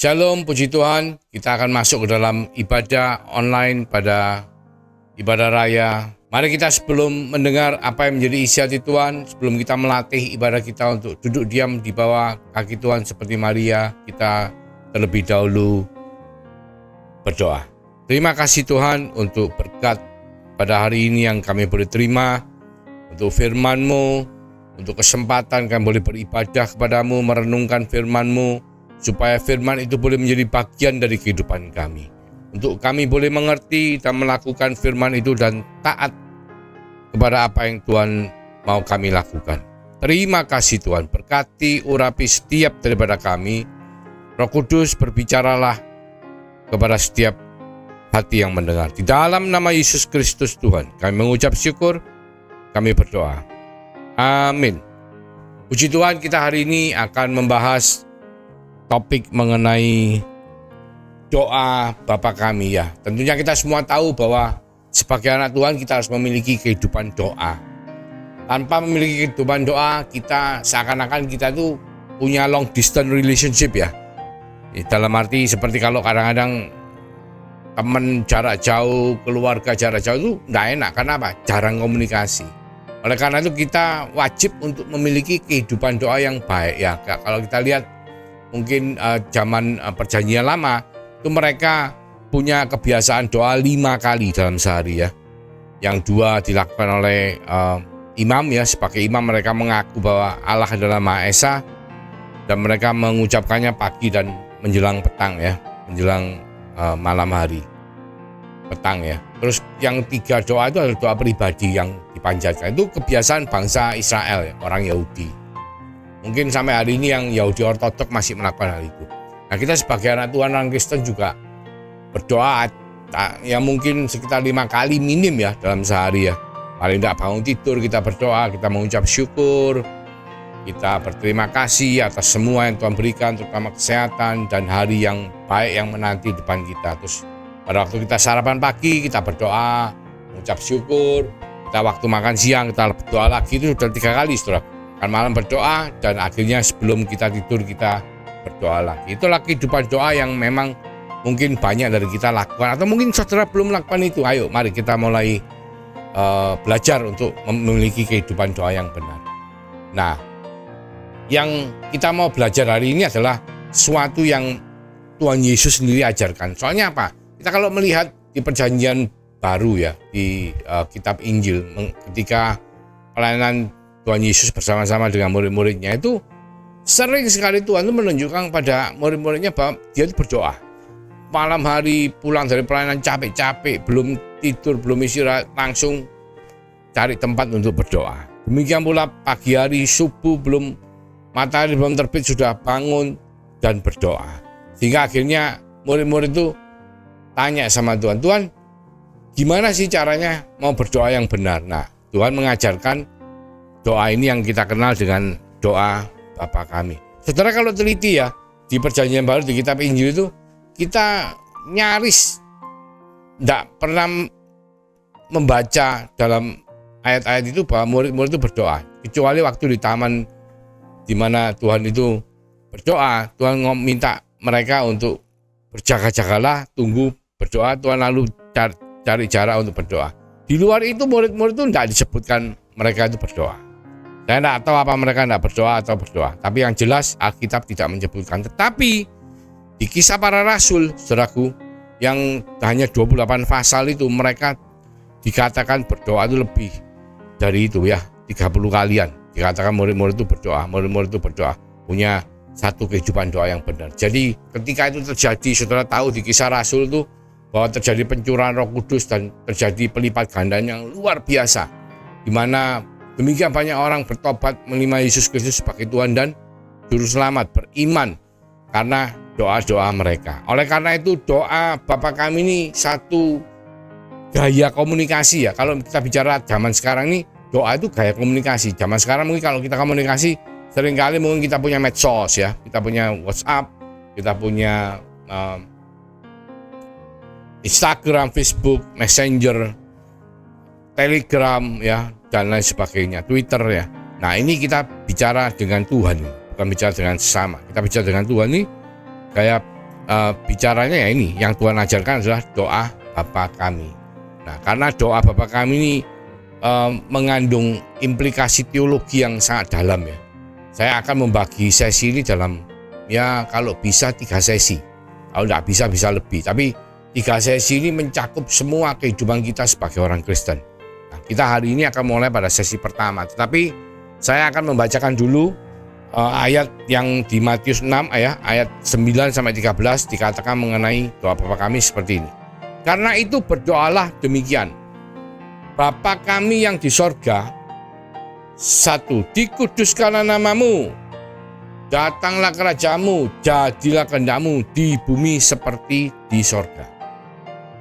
Shalom, puji Tuhan. Kita akan masuk ke dalam ibadah online pada ibadah raya. Mari kita sebelum mendengar apa yang menjadi isi hati Tuhan, sebelum kita melatih ibadah kita untuk duduk diam di bawah kaki Tuhan seperti Maria, kita terlebih dahulu berdoa. Terima kasih Tuhan untuk berkat pada hari ini yang kami boleh terima, untuk firman-Mu, untuk kesempatan kami boleh beribadah kepadamu, merenungkan firman-Mu, supaya firman itu boleh menjadi bagian dari kehidupan kami. Untuk kami boleh mengerti dan melakukan firman itu dan taat kepada apa yang Tuhan mau kami lakukan. Terima kasih Tuhan, berkati urapi setiap daripada kami. Roh Kudus, berbicaralah kepada setiap hati yang mendengar. Di dalam nama Yesus Kristus Tuhan, kami mengucap syukur, kami berdoa. Amin. Puji Tuhan, kita hari ini akan membahas topik mengenai doa Bapa kami ya. Tentunya kita semua tahu bahwa sebagai anak Tuhan kita harus memiliki kehidupan doa. Tanpa memiliki kehidupan doa, kita seakan-akan kita tuh punya long distance relationship ya. Dalam arti seperti kalau kadang-kadang teman jarak jauh, keluarga jarak jauh itu enggak enak. Karena apa? Jarang komunikasi. Oleh karena itu kita wajib untuk memiliki kehidupan doa yang baik ya. Kalau kita lihat mungkin zaman perjanjian lama itu mereka punya kebiasaan doa 5 kali dalam sehari ya. Yang 2 dilakukan oleh imam ya, sebagai imam mereka mengaku bahwa Allah adalah Maha Esa dan mereka mengucapkannya pagi dan menjelang petang ya, menjelang malam hari petang ya. Terus yang 3 doa itu adalah doa pribadi yang dipanjatkan. Itu kebiasaan bangsa Israel ya, orang Yahudi. Mungkin sampai hari ini yang Yahudi Ortodok masih melakukan hal itu. Nah, kita sebagai anak Tuhan orang Kristen juga berdoa ya mungkin sekitar 5 kali minim ya dalam sehari ya. Paling tidak bangun tidur kita berdoa, kita mengucap syukur, kita berterima kasih atas semua yang Tuhan berikan, terutama kesehatan dan hari yang baik yang menanti depan kita. Terus pada waktu kita sarapan pagi kita berdoa, mengucap syukur. Kita waktu makan siang kita berdoa lagi, itu sudah 3 kali saudara. Malam berdoa dan akhirnya sebelum kita tidur kita berdoa lagi. Itulah kehidupan doa yang memang mungkin banyak dari kita lakukan, atau mungkin saudara belum melakukan itu. Ayo mari kita mulai belajar untuk memiliki kehidupan doa yang benar. Nah, yang kita mau belajar hari ini adalah sesuatu yang Tuhan Yesus sendiri ajarkan. Soalnya apa? Kita kalau melihat di perjanjian baru ya, di kitab Injil, ketika pelayanan Tuhan Yesus bersama-sama dengan murid-muridnya itu sering sekali Tuhan itu menunjukkan pada murid-muridnya bahwa dia itu berdoa. Malam hari pulang dari pelayanan capek-capek, belum tidur, belum istirahat, langsung cari tempat untuk berdoa. Demikian pula pagi hari subuh matahari belum terbit sudah bangun dan berdoa. Sehingga akhirnya murid-murid itu tanya sama Tuhan, Tuhan gimana sih caranya mau berdoa yang benar? Nah, Tuhan mengajarkan doa ini yang kita kenal dengan doa Bapa kami. Saudara kalau teliti ya, di perjanjian baru di kitab Injil itu kita nyaris tidak pernah membaca dalam ayat-ayat itu bahwa murid-murid itu berdoa. Kecuali waktu di taman di mana Tuhan itu berdoa, Tuhan minta mereka untuk berjaga-jagalah, tunggu berdoa, Tuhan lalu cari cara untuk berdoa. Di luar itu murid-murid itu tidak disebutkan mereka itu berdoa. Saya tidak tahu apa mereka tidak berdoa atau berdoa. Tapi yang jelas Alkitab tidak menyebutkan. Tetapi di Kisah Para Rasul, saudaraku, yang hanya 28 pasal itu mereka dikatakan berdoa itu lebih dari itu ya, 30 kalian. Dikatakan murid-murid itu berdoa, murid-murid itu berdoa, punya satu kehidupan doa yang benar. Jadi ketika itu terjadi, saudara tahu di Kisah Rasul itu bahwa terjadi pencurahan Roh Kudus dan terjadi pelipat gandaan yang luar biasa, di mana demikian banyak orang bertobat menerima Yesus Kristus sebagai Tuhan dan Juru Selamat, beriman karena doa-doa mereka. Oleh karena itu doa Bapa kami ini satu gaya komunikasi ya. Kalau kita bicara zaman sekarang ini, doa itu gaya komunikasi. Zaman sekarang mungkin kalau kita komunikasi seringkali mungkin kita punya medsos ya, kita punya WhatsApp, kita punya Instagram, Facebook, Messenger, Telegram ya, dan lain sebagainya, Twitter ya. Nah, ini kita bicara dengan Tuhan, bukan bicara dengan sesama. Kita bicara dengan Tuhan ini kayak bicaranya ya ini, yang Tuhan ajarkan adalah doa Bapa kami. Nah, karena doa Bapa kami ini mengandung implikasi teologi yang sangat dalam ya. Saya akan membagi sesi ini dalam ya kalau bisa 3 sesi. Kalau tidak bisa lebih. Tapi 3 sesi ini mencakup semua kehidupan kita sebagai orang Kristen. Nah, kita hari ini akan mulai pada sesi pertama. Tetapi saya akan membacakan dulu ayat yang di Matius 6 ayat 9 sampai 13 dikatakan mengenai doa Bapa kami seperti ini. Karena itu berdoalah demikian. Bapa kami yang di sorga, 1. Dikuduskanlah namamu, datanglah kerajaanmu, jadilah kehendakmu di bumi seperti di sorga.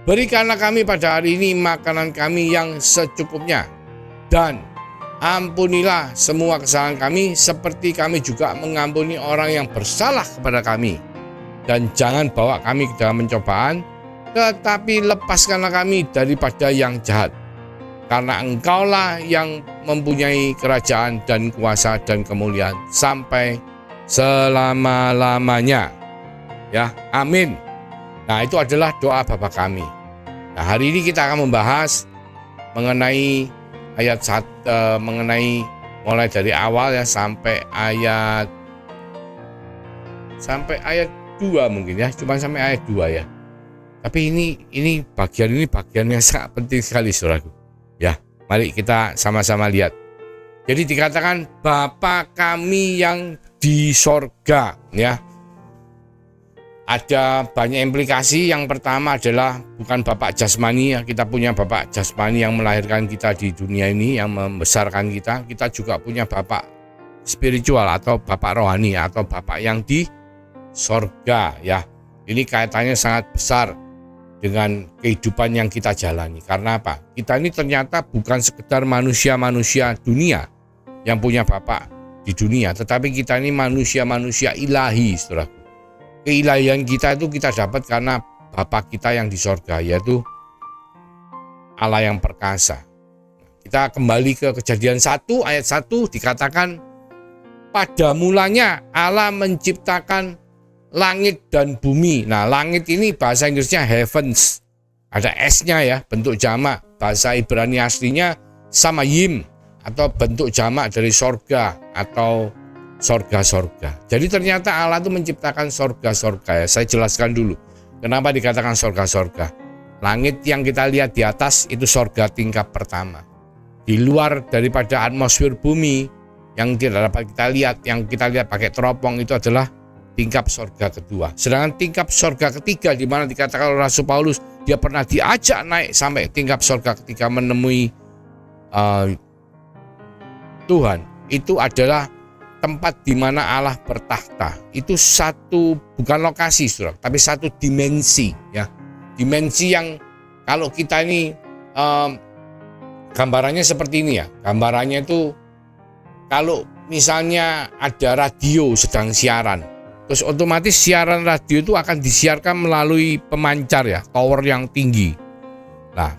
Berikanlah kami pada hari ini makanan kami yang secukupnya, dan ampunilah semua kesalahan kami seperti kami juga mengampuni orang yang bersalah kepada kami. Dan jangan bawa kami ke dalam pencobaan, tetapi lepaskanlah kami daripada yang jahat. Karena Engkaulah yang mempunyai kerajaan dan kuasa dan kemuliaan sampai selama-lamanya. Ya, amin. Nah, itu adalah doa Bapa kami. Nah, hari ini kita akan membahas mengenai ayat mengenai mulai dari awal ya sampai ayat 2 mungkin ya, cuma sampai ayat 2 ya. Tapi ini bagian yang sangat penting sekali, saudaraku. Ya, mari kita sama-sama lihat. Jadi dikatakan Bapa kami yang di sorga ya. Ada banyak implikasi. Yang pertama adalah bukan Bapak jasmani ya. Kita punya Bapak jasmani yang melahirkan kita di dunia ini, yang membesarkan kita. Kita juga punya Bapak spiritual atau Bapak rohani atau Bapak yang di sorga ya. Ini kaitannya sangat besar dengan kehidupan yang kita jalani. Karena apa? Kita ini ternyata bukan sekedar manusia-manusia dunia yang punya Bapa di dunia, tetapi kita ini manusia-manusia ilahi, saudaraku. Keilahian kita itu kita dapat karena Bapa kita yang di sorga, yaitu Allah yang perkasa. Kita kembali ke Kejadian 1 ayat 1 dikatakan pada mulanya Allah menciptakan langit dan bumi. Nah, langit ini bahasa Inggrisnya heavens. Ada S-nya ya, bentuk jamak. Bahasa Ibrani aslinya samayim atau bentuk jamak dari sorga atau sorga-sorga. Jadi ternyata Allah itu menciptakan sorga-sorga ya. Saya jelaskan dulu. Kenapa dikatakan sorga-sorga? Langit yang kita lihat di atas itu sorga tingkat pertama. Di luar daripada atmosfer bumi yang tidak dapat kita lihat, yang kita lihat pakai teropong itu adalah tingkap sorga kedua. Sedangkan tingkap sorga ketiga di mana dikatakan oleh Rasul Paulus dia pernah diajak naik sampai tingkap sorga ketiga menemui Tuhan. Itu adalah tempat di mana Allah bertahta. Itu satu bukan lokasi, saudara, tapi satu dimensi ya. Dimensi yang kalau kita ini gambarannya seperti ini ya. Gambarannya itu kalau misalnya ada radio sedang siaran, terus otomatis siaran radio itu akan disiarkan melalui pemancar ya, tower yang tinggi. Nah,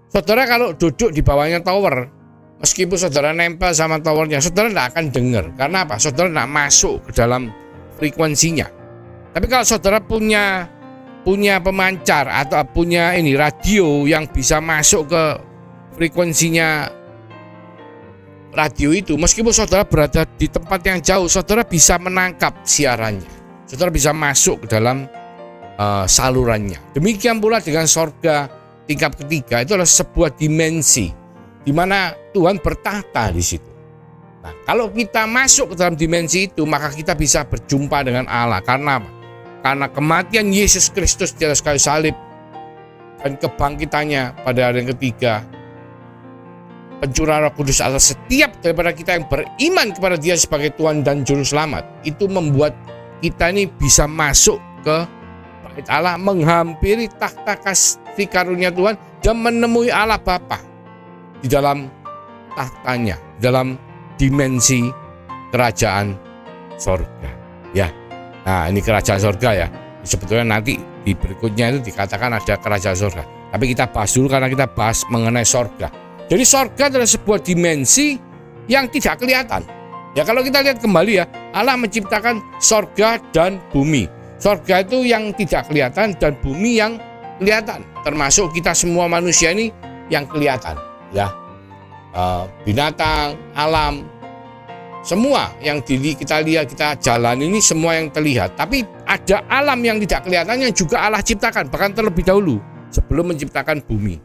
saudara kalau duduk di bawahnya tower, meskipun saudara nempel sama towernya, saudara tidak akan dengar. Karena apa? Saudara tidak masuk ke dalam frekuensinya. Tapi kalau saudara punya pemancar atau punya radio yang bisa masuk ke frekuensinya radio itu, meskipun saudara berada di tempat yang jauh, saudara bisa menangkap siarannya. Saudara bisa masuk ke dalam salurannya. Demikian pula dengan sorga tingkat ketiga, itu adalah sebuah dimensi di mana Tuhan bertahta di situ. Nah, kalau kita masuk ke dalam dimensi itu, maka kita bisa berjumpa dengan Allah. Karena apa? Karena kematian Yesus Kristus di atas kayu salib dan kebangkitannya pada hari yang ketiga, pencurahan Roh Kudus atas setiap daripada kita yang beriman kepada Dia sebagai Tuhan dan Juru Selamat, itu membuat kita ini bisa masuk ke bait Allah, menghampiri takhta kasih karunia Tuhan dan menemui Allah Bapa di dalam tahtanya, dalam dimensi kerajaan sorga. Ya, nah ini kerajaan sorga ya. Sebetulnya nanti di berikutnya itu dikatakan ada kerajaan sorga. Tapi kita bahas dulu karena kita bahas mengenai sorga. Jadi sorga adalah sebuah dimensi yang tidak kelihatan. Ya kalau kita lihat kembali ya, Allah menciptakan sorga dan bumi. Sorga itu yang tidak kelihatan dan bumi yang kelihatan. Termasuk kita semua manusia ini yang kelihatan, ya. Binatang, alam, semua yang kita lihat, kita jalan ini semua yang terlihat. Tapi ada alam yang tidak kelihatan yang juga Allah ciptakan, bahkan terlebih dahulu sebelum menciptakan bumi.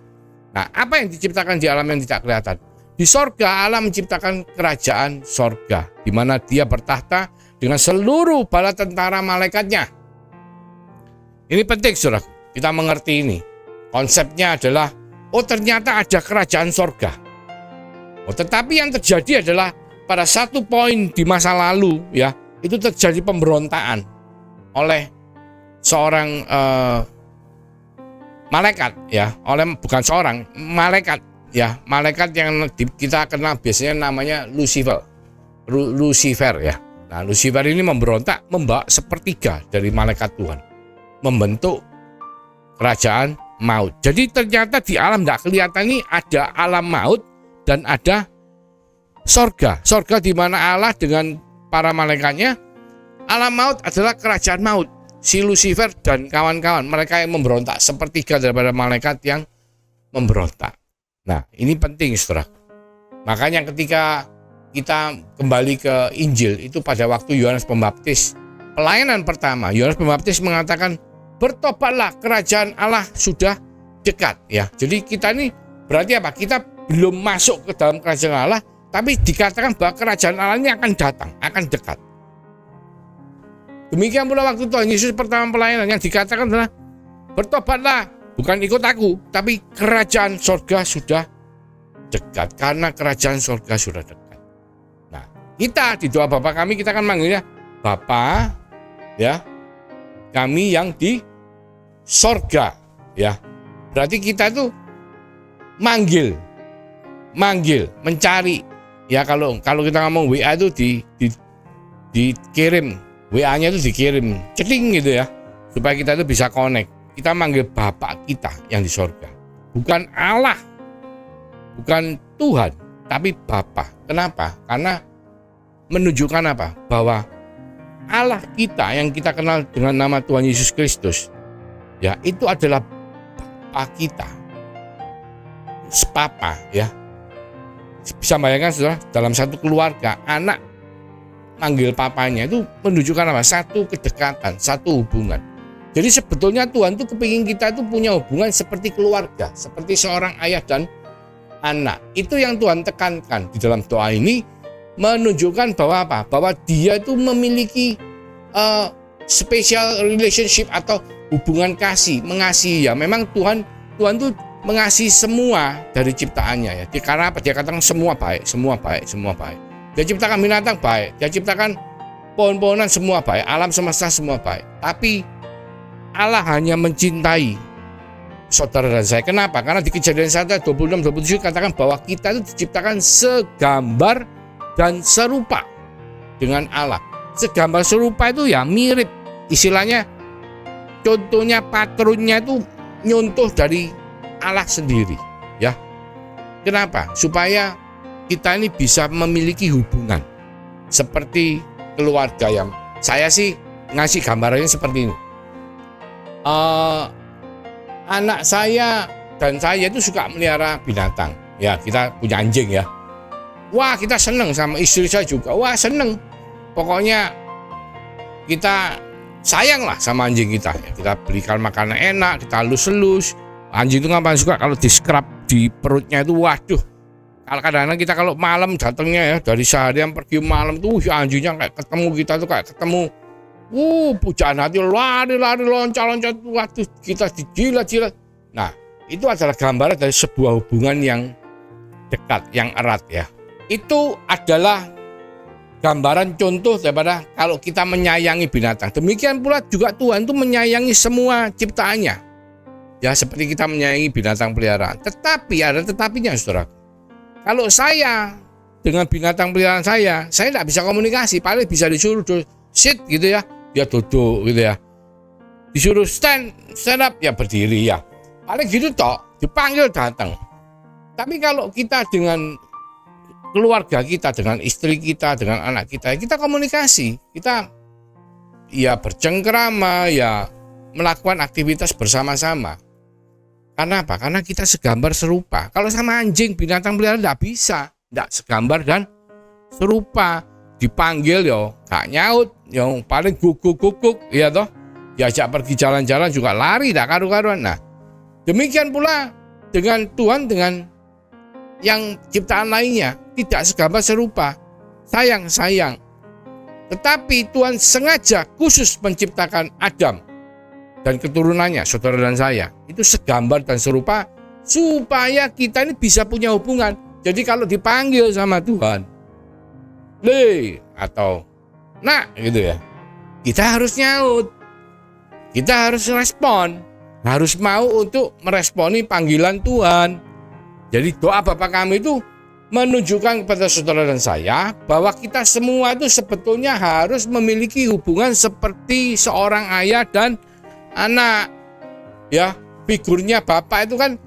Nah, apa yang diciptakan di alam yang tidak kelihatan? Di sorga Allah menciptakan kerajaan sorga, di mana Dia bertahta dengan seluruh bala tentara malaikatnya. Ini penting, saudara, kita mengerti ini. Konsepnya adalah, oh ternyata ada kerajaan sorga. Oh, tetapi yang terjadi adalah pada satu poin di masa lalu, ya, itu terjadi pemberontakan oleh seorang malaikat, ya, bukan seorang malaikat. Ya, malaikat yang kita kenal biasanya namanya Lucifer. Lucifer, ya. Nah, Lucifer ini memberontak, membawa sepertiga dari malaikat Tuhan, membentuk kerajaan maut. Jadi ternyata di alam tidak kelihatan ini ada alam maut dan ada sorga. Sorga di mana Allah dengan para malaikatnya. Alam maut adalah kerajaan maut. Si Lucifer dan kawan-kawan, mereka yang memberontak, sepertiga daripada malaikat yang memberontak. Nah, ini penting, saudara. Makanya ketika kita kembali ke Injil, itu pada waktu Yohanes Pembaptis, pelayanan pertama, Yohanes Pembaptis mengatakan, bertobatlah, kerajaan Allah sudah dekat, ya. Jadi kita ini berarti apa? Kita belum masuk ke dalam kerajaan Allah, tapi dikatakan bahwa kerajaan Allah ini akan datang, akan dekat. Demikian pula waktu Tuhan Yesus pertama pelayanan, yang dikatakan adalah, bertobatlah, bukan ikut aku, tapi kerajaan sorga sudah dekat. Karena kerajaan sorga sudah dekat. Nah, kita di doa Bapa kami, kita kan manggilnya Bapa, ya, kami yang di sorga, ya. Berarti kita itu manggil, mencari, ya. Kalau kita ngomong WA itu dikirim, WA-nya itu dikirim, ceting gitu, ya, supaya kita itu bisa connect. Kita manggil Bapak kita yang di sorga, bukan Allah, bukan Tuhan, tapi Bapa. Kenapa? Karena menunjukkan apa? Bahwa Allah kita yang kita kenal dengan nama Tuhan Yesus Kristus, ya, itu adalah Bapa kita, Papa, ya. Bisa bayangkan, saudara, dalam satu keluarga, anak manggil papanya itu menunjukkan apa? Satu kedekatan, satu hubungan. Jadi sebetulnya Tuhan tuh kepingin kita tuh punya hubungan seperti keluarga, seperti seorang ayah dan anak. Itu yang Tuhan tekankan di dalam doa ini, menunjukkan bahwa apa? Bahwa Dia itu memiliki special relationship atau hubungan kasih, mengasihi, ya. Memang Tuhan tuh mengasihi semua dari ciptaannya, ya. Karena apa? Dia katakan semua baik, semua baik, semua baik. Dia ciptakan binatang baik, Dia ciptakan pohon-pohonan semua baik, alam semesta semua baik. Tapi Allah hanya mencintai saudara dan saya. Kenapa? Karena di Kejadian 1 26-27 katakan bahwa kita itu diciptakan segambar dan serupa dengan Allah. Segambar serupa itu ya mirip. Istilahnya, contohnya patronnya itu nyontoh dari Allah sendiri, ya. Kenapa? Supaya kita ini bisa memiliki hubungan seperti keluarga. Yang saya sih ngasih gambarannya seperti ini. Anak saya dan saya itu suka melihara binatang, ya. Kita punya anjing, ya. Wah, kita seneng, sama istri saya juga. Wah, seneng. Pokoknya kita sayang lah sama anjing kita, ya. Kita belikan makanan enak, kita elus-elus. Anjing itu ngapain suka kalau di scrub di perutnya itu, waduh. Kalau kadang-kadang kita kalau malam datangnya, ya, dari seharian pergi malam tuh, anjingnya kayak ketemu kita tuh kayak ketemu. Pujaan hati, lari-lari, loncat-loncat, waduh, kita dijilat-jilat. Nah, itu adalah gambaran dari sebuah hubungan yang dekat, yang erat, ya. Itu adalah gambaran contoh daripada kalau kita menyayangi binatang. Demikian pula juga Tuhan itu menyayangi semua ciptaannya, ya, seperti kita menyayangi binatang peliharaan. Tetapi ada tetapinya, saudara. Kalau saya dengan binatang peliharaan saya tidak bisa komunikasi. Paling bisa disuruh sit gitu, ya, dia duduk gitu, ya. Disuruh stand up, ya berdiri, ya. Paling gitu tok, dipanggil datang. Tapi kalau kita dengan keluarga kita, dengan istri kita, dengan anak kita, kita komunikasi, kita ya bercengkrama, ya melakukan aktivitas bersama-sama. Karena apa? Karena kita segambar serupa. Kalau sama anjing, binatang peliharaan tidak bisa, tidak segambar dan serupa. Dipanggil yo gak nyaut, yang paling guguk-guguk, ya toh. Diajak pergi jalan-jalan juga lari, tak karu-karuan. Nah, demikian pula dengan Tuhan, dengan yang ciptaan lainnya, tidak segambar serupa. Sayang. Tetapi Tuhan sengaja khusus menciptakan Adam dan keturunannya, saudara dan saya, itu segambar dan serupa supaya kita ini bisa punya hubungan. Jadi kalau dipanggil sama Tuhan, Le atau Nak gitu ya, kita harus nyaut, kita harus respon, harus mau untuk meresponi panggilan Tuhan. Jadi doa Bapa kami itu menunjukkan kepada saudara dan saya bahwa kita semua itu sebetulnya harus memiliki hubungan seperti seorang ayah dan anak. Ya, figurnya Bapak itu kan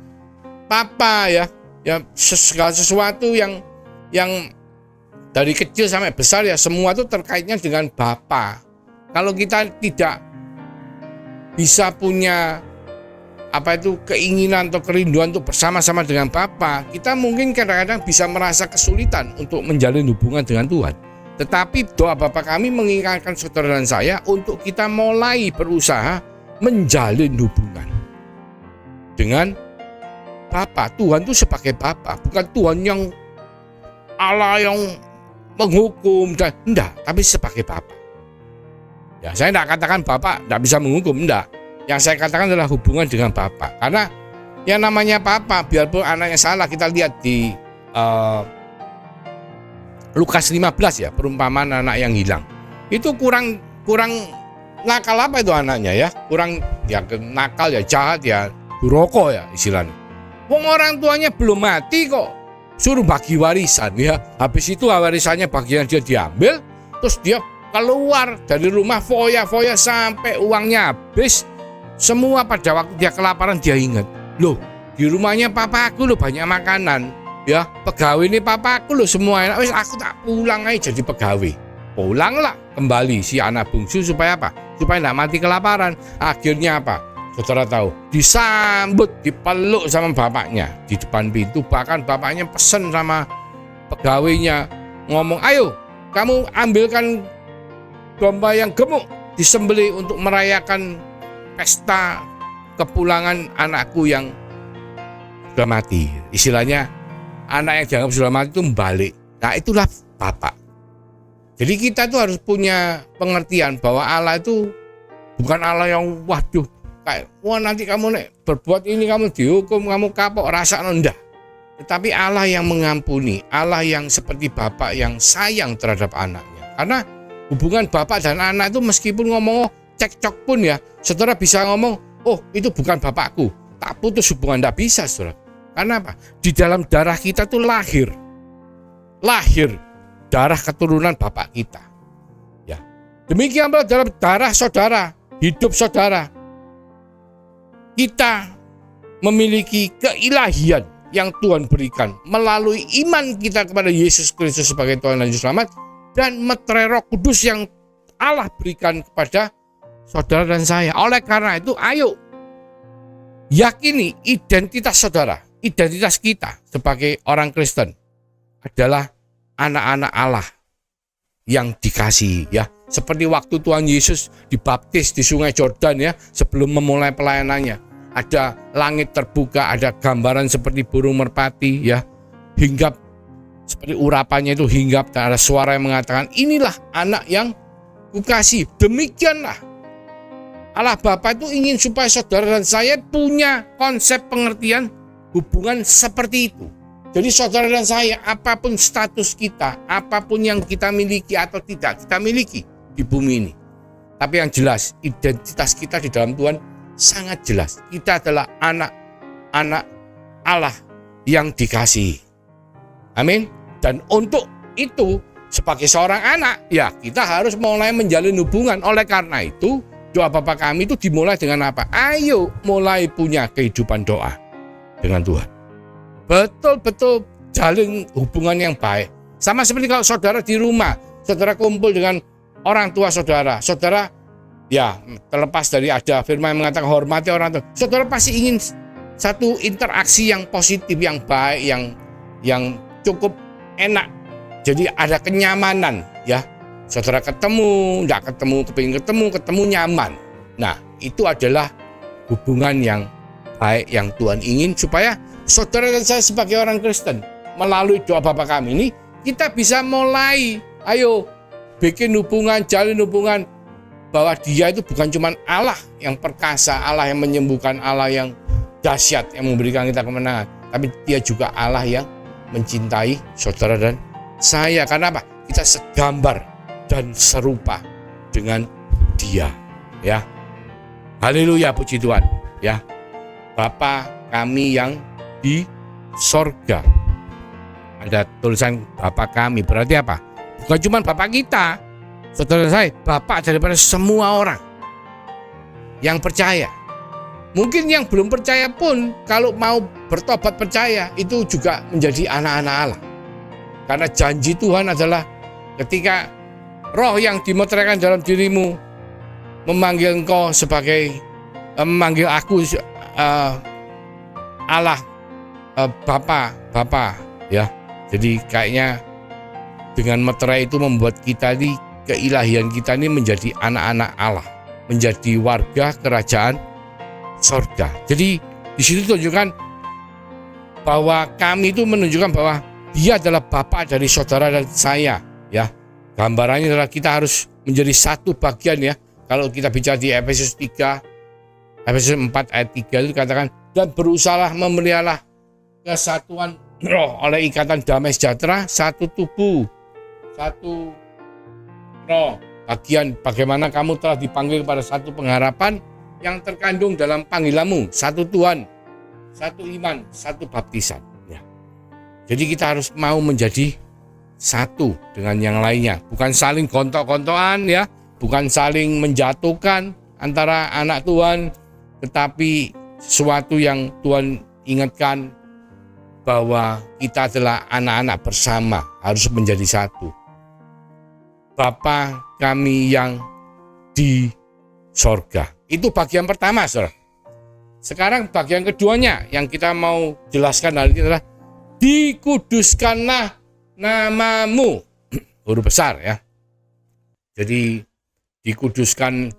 Papa ya. Ya, segala sesuatu yang dari kecil sampai besar ya semua itu terkaitnya dengan Bapa. Kalau kita tidak bisa punya keinginan atau kerinduan untuk bersama-sama dengan Bapa, kita mungkin kadang-kadang bisa merasa kesulitan untuk menjalin hubungan dengan Tuhan. Tetapi doa Bapa kami mengingatkan saudara dan saya untuk kita mulai berusaha menjalin hubungan dengan Bapa. Tuhan itu sebagai Bapa, bukan Tuhan yang Allah yang menghukum dan enggak, tapi sebagai Bapa. Ya, saya tidak katakan Bapak tidak bisa menghukum, enggak. Yang saya katakan adalah hubungan dengan Bapak. Karena yang namanya Papa, biarpun anaknya salah, kita lihat di Lukas 15 ya, perumpamaan anak yang hilang. Itu kurang nakal apa itu anaknya ya? Kurang ya nakal ya, jahat ya, duroko ya istilahnya. Wong orang tuanya belum mati kok suruh bagi warisan ya. Habis itu warisannya bagian dia diambil, terus dia keluar dari rumah foya-foya sampai uangnya habis. Semua pada waktu dia kelaparan dia ingat, loh di rumahnya papaku loh banyak makanan ya, pegawai ini papaku loh semua enak, wis aku tak pulang aja jadi pegawai. Pulanglah kembali si anak bungsu supaya apa? Supaya tidak mati kelaparan. Akhirnya apa? Saudara tahu, disambut, dipeluk sama bapaknya di depan pintu. Bahkan bapaknya pesen sama pegawainya, ngomong, ayo kamu ambilkan domba yang gemuk disembelih untuk merayakan pesta kepulangan anakku yang sudah mati. Istilahnya anak yang dianggap sudah mati itu balik. Nah itulah Bapak. Jadi kita tuh harus punya pengertian bahwa Allah itu bukan Allah yang waduh kayak wah nanti kamu berbuat ini kamu dihukum, kamu kapok, rasa enggak. Tetapi Allah yang mengampuni, Allah yang seperti Bapak yang sayang terhadap anaknya. Karena hubungan Bapak dan anak itu meskipun ngomong cekcok pun ya, saudara bisa ngomong, oh itu bukan bapakku, tak putus hubungan, tidak bisa saudara. Karena apa? Di dalam darah kita tuh lahir darah keturunan bapak kita. Ya, demikian pula dalam darah saudara, hidup saudara, kita memiliki keilahian yang Tuhan berikan melalui iman kita kepada Yesus Kristus sebagai Tuhan dan Juru Selamat, dan meterai Roh Kudus yang Allah berikan kepada saudara dan saya. Oleh karena itu, ayo yakini identitas saudara, identitas kita sebagai orang Kristen adalah anak-anak Allah yang dikasihi ya. Seperti waktu Tuhan Yesus dibaptis di Sungai Yordan ya, sebelum memulai pelayanannya. Ada langit terbuka, ada gambaran seperti burung merpati ya, hinggap seperti urapannya itu hinggap, dan ada suara yang mengatakan, inilah anak yang kukasih. Demikianlah Allah Bapa itu ingin supaya saudara dan saya punya konsep pengertian hubungan seperti itu. Jadi saudara dan saya, apapun status kita, apapun yang kita miliki atau tidak kita miliki di bumi ini, tapi yang jelas identitas kita di dalam Tuhan sangat jelas. Kita adalah anak-anak Allah yang dikasihi. Amin. Dan untuk itu sebagai seorang anak, ya kita harus mulai menjalin hubungan. Oleh karena itu, doa Bapa kami itu dimulai dengan apa? Ayo mulai punya kehidupan doa dengan Tuhan. Betul-betul jalin hubungan yang baik. Sama seperti kalau saudara di rumah, saudara kumpul dengan orang tua saudara, saudara Ya, terlepas dari ada firman yang mengatakan hormati orang tua, saudara pasti ingin satu interaksi yang positif, yang baik, yang cukup enak. Jadi ada kenyamanan, ya. Saudara ketemu, enggak ketemu, kepingin ketemu nyaman. Nah, itu adalah hubungan yang baik yang Tuhan ingin supaya saudara dan saya sebagai orang Kristen melalui doa Bapa kami ini kita bisa mulai, ayo bikin hubungan, jalin hubungan bahwa Dia itu bukan cuma Allah yang perkasa, Allah yang menyembuhkan, Allah yang dahsyat yang memberikan kita kemenangan, tapi Dia juga Allah yang mencintai saudara dan saya. Karena apa? Kita segambar dan serupa dengan Dia, ya. Haleluya, puji Tuhan, ya. Bapa kami yang di sorga. Ada tulisan Bapa kami, berarti apa? Bukan cuma Bapa kita, saudara saya, Bapa daripada semua orang yang percaya. Mungkin yang belum percaya pun kalau mau bertobat percaya, itu juga menjadi anak-anak Allah. Karena janji Tuhan adalah ketika roh yang dimeteraikan dalam dirimu memanggil engkau sebagai memanggil aku Allah, Bapa, ya. Jadi kayaknya dengan meterai itu membuat kita ini, keilahian kita ini menjadi anak-anak Allah, menjadi warga kerajaan surga. Jadi di situ tunjukkan bahwa kami itu menunjukkan bahwa Dia adalah Bapa dari saudara dan saya, ya. Gambarannya adalah kita harus menjadi satu bagian, ya. Kalau kita bicara di Efesus 4 ayat 3 itu dikatakan, dan berusahalah memeliharlah kesatuan roh oleh ikatan damai sejahtera, satu tubuh, satu roh. Bagian bagaimana kamu telah dipanggil pada satu pengharapan yang terkandung dalam panggilanmu, satu Tuhan, satu iman, satu baptisan, ya. Jadi kita harus mau menjadi satu dengan yang lainnya, bukan saling gontok-gontokan, ya, bukan saling menjatuhkan antara anak Tuhan, tetapi sesuatu yang Tuhan ingatkan bahwa kita adalah anak-anak bersama, harus menjadi satu. Bapa kami yang di sorga. Itu bagian pertama, saudara. Sekarang bagian keduanya yang kita mau jelaskan hari ini adalah dikuduskanlah namamu. Huruf besar, ya. Jadi dikuduskan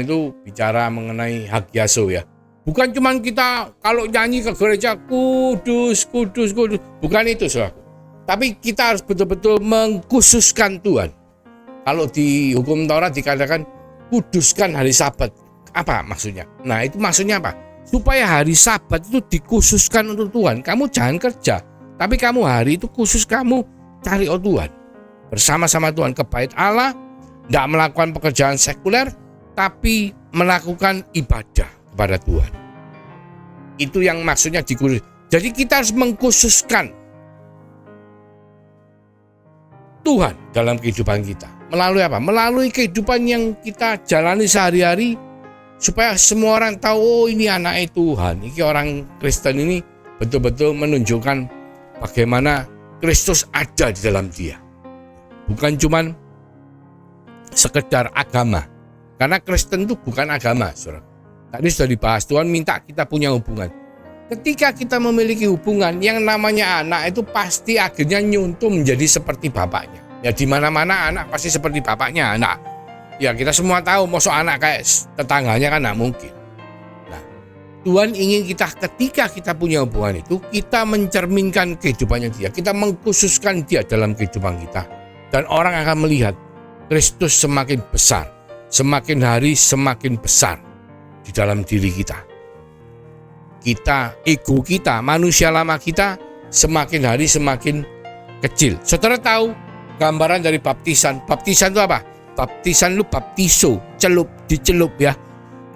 itu bicara mengenai hagiaso, ya. Bukan cuma kita kalau nyanyi ke gereja kudus, bukan itu, saudara. Tapi kita harus betul-betul mengkhususkan Tuhan. Kalau di hukum Taurat dikatakan kuduskan hari Sabat. Apa maksudnya? Nah, itu maksudnya apa? Supaya hari Sabat itu dikhususkan untuk Tuhan. Kamu jangan kerja, tapi kamu hari itu khusus kamu cari Tuhan. Bersama-sama Tuhan ke bait Allah, tidak melakukan pekerjaan sekuler, tapi melakukan ibadah kepada Tuhan. Itu yang maksudnya dikhusus. Jadi kita harus mengkhususkan Tuhan dalam kehidupan kita. Melalui apa? Melalui kehidupan yang kita jalani sehari-hari, supaya semua orang tahu, oh ini anak Tuhan. Ini orang Kristen ini betul-betul menunjukkan bagaimana Kristus ada di dalam dia. Bukan cuman sekedar agama. Karena Kristen itu bukan agama, saudara. Tadi sudah dibahas, Tuhan minta kita punya hubungan. Ketika kita memiliki hubungan, yang namanya anak itu pasti akhirnya nyuntuh menjadi seperti bapaknya. Ya di mana-mana anak pasti seperti bapaknya anak. Ya kita semua tahu, mosok anak kayak tetangganya kan tidak mungkin. Nah, Tuhan ingin kita ketika kita punya hubungan itu, kita mencerminkan kehidupannya dia. Kita mengkhususkan dia dalam kehidupan kita. Dan orang akan melihat Kristus semakin besar. Semakin hari semakin besar di dalam diri kita. Ego kita, manusia lama kita semakin hari semakin kecil. Saudara tahu gambaran dari baptisan. Baptisan itu apa? Baptisan itu baptiso, dicelup, ya.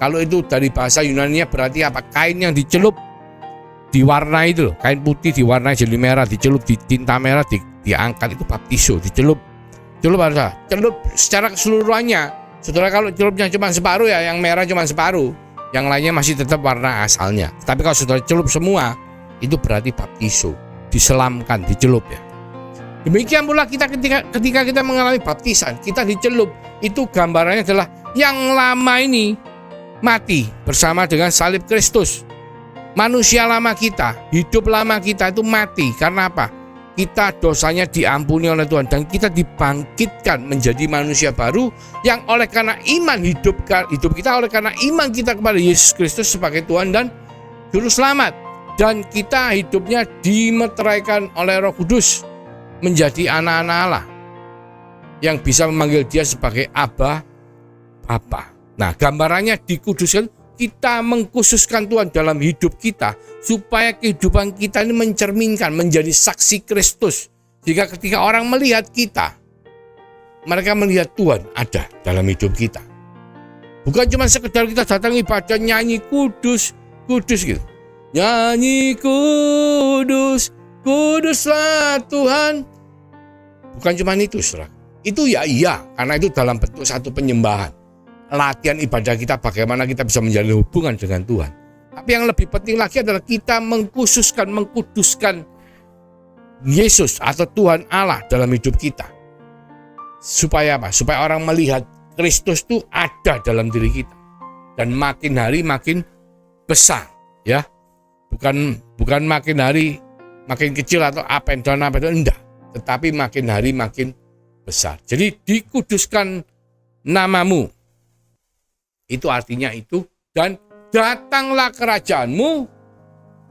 Kalau itu dari bahasa Yunani berarti apa? Kain yang dicelup, diwarnai itu loh. Kain putih diwarnai jadi merah, dicelup di tinta merah, diangkat, itu baptiso, dicelup. Celup secara keseluruhannya. Saudara, kalau celupnya cuma separuh, ya yang merah cuma separuh, yang lainnya masih tetap warna asalnya. Tapi kalau saudara celup semua, itu berarti baptiso, diselamkan, dicelup, ya. Demikian pula kita ketika kita mengalami baptisan, kita dicelup, itu gambarannya adalah Yang lama ini mati bersama dengan salib Kristus. Manusia lama kita, hidup lama kita itu mati. Karena apa? Kita dosanya diampuni oleh Tuhan dan kita dibangkitkan menjadi manusia baru yang oleh karena iman hidup kita oleh karena iman kita kepada Yesus Kristus sebagai Tuhan dan Juru Selamat. Dan kita hidupnya dimeteraikan oleh Roh Kudus menjadi anak-anak Allah yang bisa memanggil Dia sebagai Abba, Bapa. Nah, gambarannya dikuduskan, kita mengkhususkan Tuhan dalam hidup kita supaya kehidupan kita ini mencerminkan menjadi saksi Kristus. Jika ketika orang melihat kita, mereka melihat Tuhan ada dalam hidup kita. Bukan cuma sekedar kita datang ibadah nyanyi kudus, kudus gitu. Nyanyi kudus, kuduslah Tuhan. Bukan cuma itu, saudara. Itu ya iya, karena itu dalam bentuk satu penyembahan. Latihan ibadah kita bagaimana kita bisa menjalin hubungan dengan Tuhan. Tapi yang lebih penting lagi adalah kita mengkhususkan, mengkuduskan Yesus atau Tuhan Allah dalam hidup kita. Supaya apa? Supaya orang melihat Kristus itu ada dalam diri kita. Dan makin hari makin besar, ya. Bukan makin hari makin kecil atau apa yang enggak, tetapi makin hari makin besar. Jadi dikuduskan namamu. Itu artinya itu. Dan datanglah kerajaanmu,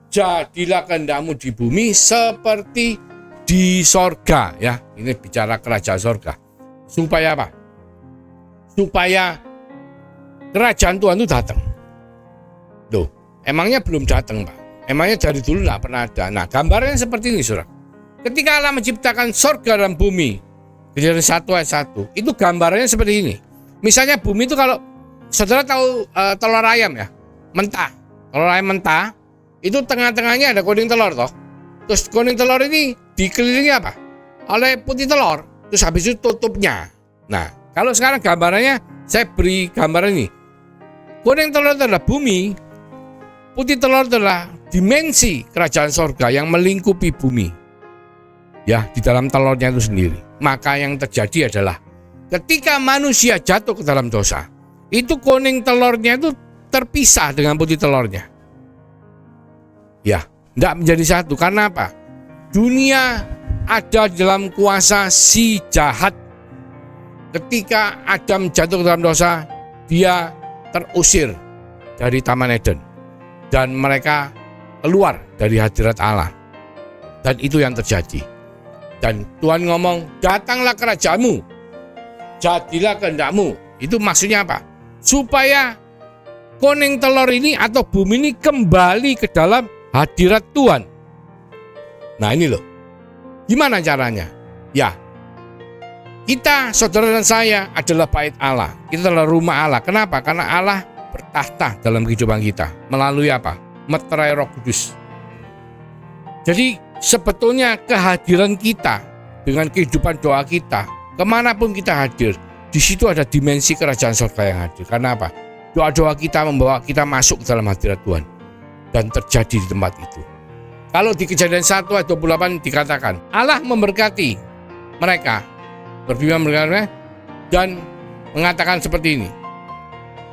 jadilah kehendakmu di bumi seperti di sorga. Ya, ini bicara kerajaan sorga. Supaya apa? Supaya kerajaan Tuhan itu datang. Loh, emangnya belum datang, Pak? Emangnya dari dulu tidak pernah ada. Nah, gambarnya seperti ini, saudara. Ketika Allah menciptakan sorga dan bumi, Kejadian 1 ayat 1, itu gambarannya seperti ini. Misalnya bumi itu kalau saudara tahu telur ayam ya, mentah. Telur ayam mentah, itu tengah-tengahnya ada kuning telur toh. Terus kuning telur ini dikelilingi apa? Oleh putih telur. Terus habis itu tutupnya. Nah, kalau sekarang gambarannya saya beri gambaran ini. Kuning telur itu adalah bumi, putih telur itu adalah dimensi kerajaan sorga yang melingkupi bumi. Ya, di dalam telurnya itu sendiri. Maka yang terjadi adalah ketika manusia jatuh ke dalam dosa, itu kuning telurnya itu terpisah dengan putih telurnya. Ya, tidak menjadi satu. Karena apa? Dunia ada dalam kuasa si jahat. Ketika Adam jatuh ke dalam dosa, dia terusir dari Taman Eden. Dan mereka keluar dari hadirat Allah. Dan itu yang terjadi. Dan Tuhan ngomong, datanglah kerajaanmu, jadilah kehendakmu. Itu maksudnya apa? Supaya kuning telur ini atau bumi ini kembali ke dalam hadirat Tuhan. Nah ini loh, gimana caranya? Ya, kita, saudara dan saya adalah bait Allah. Kita adalah rumah Allah. Kenapa? Karena Allah bertahta dalam kehidupan kita. Melalui apa? Meterai Roh Kudus. Jadi sebetulnya kehadiran kita dengan kehidupan doa kita, kemanapun kita hadir, di situ ada dimensi kerajaan surga yang hadir. Karena apa? Doa-doa kita membawa kita masuk ke dalam hadirat Tuhan dan terjadi di tempat itu. Kalau di Kejadian 1 ayat 28 dikatakan, Allah memberkati mereka, berfirman mereka dan mengatakan seperti ini,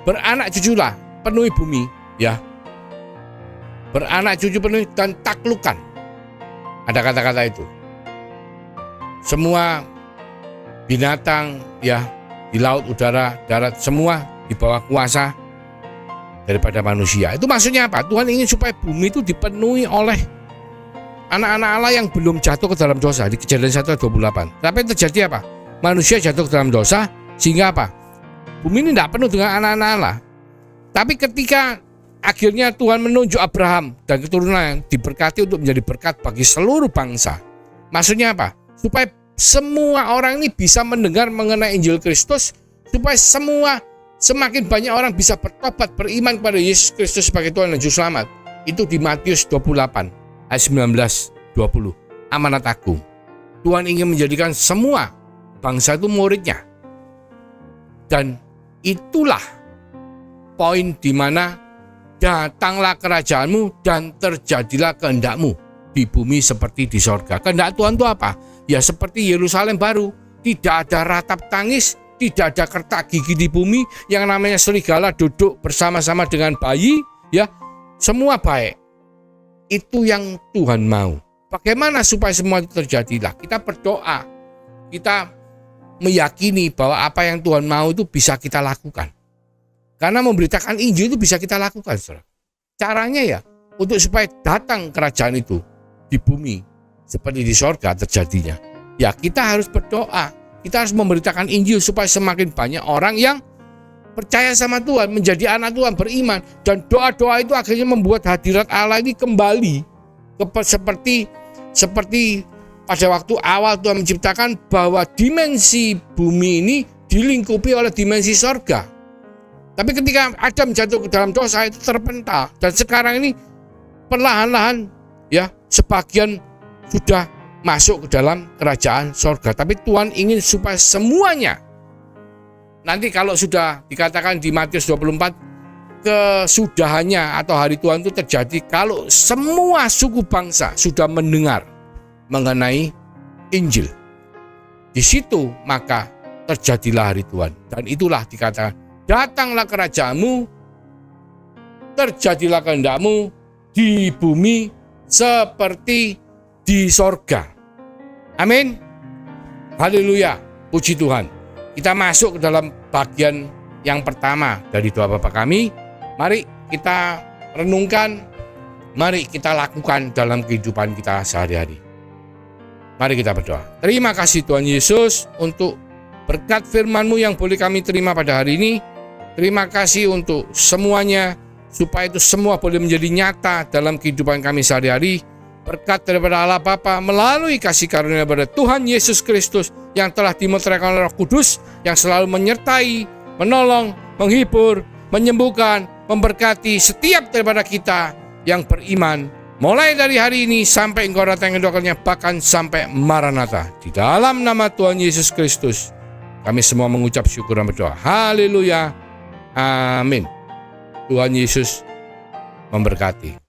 beranak cuculah, penuhi bumi, ya, beranak cucu penuhi dan taklukkan. Ada kata-kata itu. Semua binatang ya di laut, udara, darat, semua di bawah kuasa daripada manusia. Itu maksudnya apa? Tuhan ingin supaya bumi itu dipenuhi oleh anak-anak Allah yang belum jatuh ke dalam dosa. Di Kejadian 1 ayat 28. Tapi yang terjadi apa? Manusia jatuh ke dalam dosa sehingga apa? Bumi ini tidak penuh dengan anak-anak Allah. Tapi ketika akhirnya Tuhan menunjuk Abraham dan keturunannya diberkati untuk menjadi berkat bagi seluruh bangsa. Maksudnya apa? Supaya semua orang ini bisa mendengar mengenai Injil Kristus, supaya semakin banyak orang bisa bertobat, beriman kepada Yesus Kristus sebagai Tuhan dan Juru Selamat. Itu di Matius 28 ayat 19-20. Amanat agung. Tuhan ingin menjadikan semua bangsa itu muridnya. Dan itulah poin di mana datanglah kerajaanmu dan terjadilah kehendakmu di bumi seperti di sorga. Kehendak Tuhan itu apa? Ya seperti Yerusalem baru. Tidak ada ratap tangis, tidak ada kertak gigi di bumi, yang namanya serigala duduk bersama-sama dengan bayi, ya, semua baik. Itu yang Tuhan mau. Bagaimana supaya semua itu terjadilah? Kita berdoa, kita meyakini bahwa apa yang Tuhan mau itu bisa kita lakukan. Karena memberitakan Injil itu bisa kita lakukan, saudara. Caranya ya, untuk supaya datang kerajaan itu di bumi seperti di sorga terjadinya, ya kita harus berdoa, kita harus memberitakan Injil supaya semakin banyak orang yang percaya sama Tuhan, menjadi anak Tuhan, beriman. Dan doa-doa itu akhirnya membuat hadirat Allah ini kembali seperti pada waktu awal Tuhan menciptakan, bahwa dimensi bumi ini dilingkupi oleh dimensi sorga. Tapi ketika Adam jatuh ke dalam dosa itu terpental, dan sekarang ini perlahan-lahan ya sebagian sudah masuk ke dalam kerajaan sorga. Tapi Tuhan ingin supaya semuanya, nanti kalau sudah dikatakan di Matius 24, kesudahannya atau hari Tuhan itu terjadi kalau semua suku bangsa sudah mendengar mengenai Injil. Di situ maka terjadilah hari Tuhan. Dan itulah dikatakan, datanglah kerajaanmu, terjadilah kehendakmu di bumi seperti di sorga. Amin. Haleluya. Puji Tuhan. Kita masuk ke dalam bagian yang pertama dari doa Bapa kami. Mari kita renungkan, mari kita lakukan dalam kehidupan kita sehari-hari. Mari kita berdoa. Terima kasih Tuhan Yesus untuk berkat firman-Mu yang boleh kami terima pada hari ini. Terima kasih untuk semuanya, supaya itu semua boleh menjadi nyata dalam kehidupan kami sehari-hari. Berkat daripada Allah Bapa melalui kasih karunia daripada Tuhan Yesus Kristus yang telah dimeteraikan oleh Roh Kudus, yang selalu menyertai, menolong, menghibur, menyembuhkan, memberkati setiap daripada kita yang beriman, mulai dari hari ini sampai Engkau datang keduanya, bahkan sampai Maranatha. Di dalam nama Tuhan Yesus Kristus kami semua mengucap syukur dan berdoa. Haleluya. Amin. Tuhan Yesus memberkati.